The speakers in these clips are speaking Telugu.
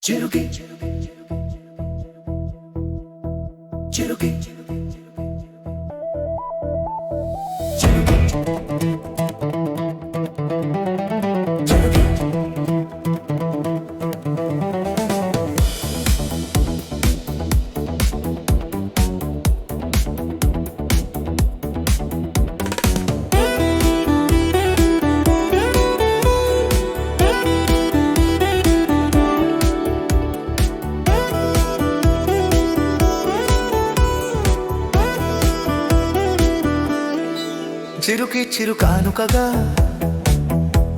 Cherokee, Cherokee, చిరుకి చిరు కానుకగా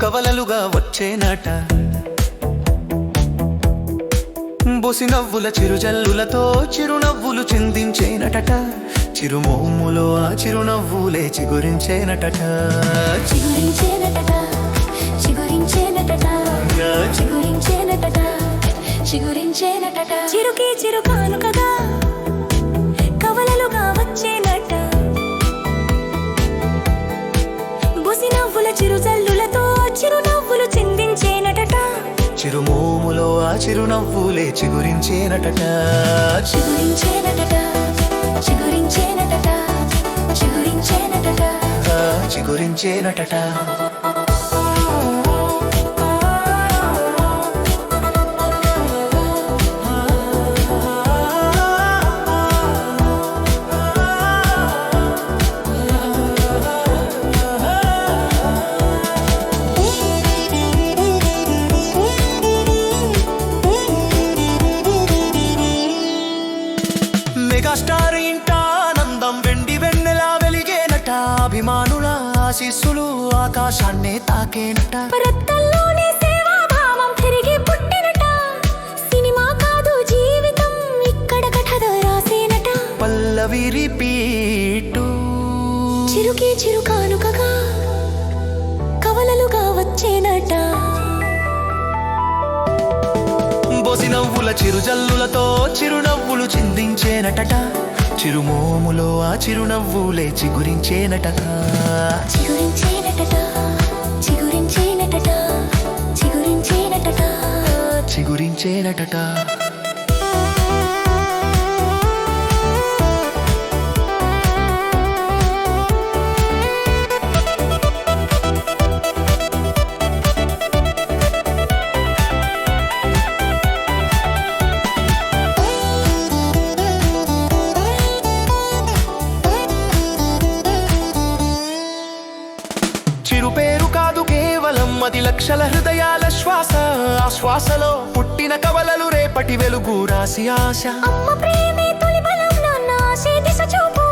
కవలలుగా వచ్చేనట బొసి నవ్వుల చిరుజల్లులతో చిరునవ్వులు చిందించేనటట చిరుమోములో ఆ చిరునవ్వులే చిగురించేనటట చిగురించేనటట చిగురించేనటట చిగురించేనటట చిగురించేనటట చిరుకి చిరు కానుకగా కవలలుగా వచ్చేనట బొసి నవ్వుల చిరుజల్లులతో చిరునవ్వులు చిందించేనటట చిరుమోములో ఆ చిరునవ్వులే చిగురించేనటట చిగురించేనటట చిగురించేనటట చిగురించేనటట చిగురించేనటట మెగాస్టార్ ఇంట ఆనందం వెండి వెన్నెలా వెలిగేనట అభిమానుల ఆశీస్సులు ఆకాశాన్నే తాకేనట రక్తంలోనే సేవాభావం తిరిగి పుట్టినట సినిమా కాదు జీవితం ఇక్కడ కథ రాసేనట పల్లవి రిపీటు చిరుకి చిరు కానుకగా కవలలుగా వచ్చేనట బొసి నవ్వుల చిరుజల్లులతో చిరునవ్వులు చిందించేనటట చిరుమోములో ఆ చిరునవ్వులే చిగురించేనటట చిగురించేనటట చిగురించేనటట చిగురించేనటట చిగురించేనటట చిరు పేరు కాదు కేవలం అది లక్షల హృదయాల శ్వాస ఆ శ్వాసలో పుట్టిన కవలలు రేపటి వెలుగు రాసి ఆశ అమ్మ ప్రేమే తొలి బలం నాన్న ఆశే దిశ చూపు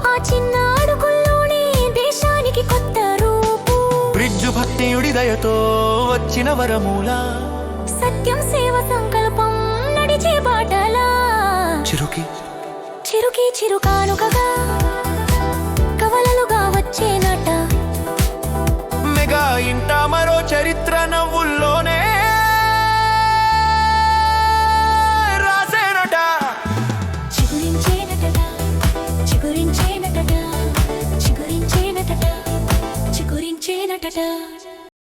ఆ చిన్న అడుగుల్లోనే దేశానికి కొత్త రూపు బ్రిడ్జు భక్తియుడి దయతో వచ్చిన వరమూల సత్యం సేవ సంకల్పం నడిచే బాటలా చిరుకి చిరుకి చిరు కానుకగా కవలలుగా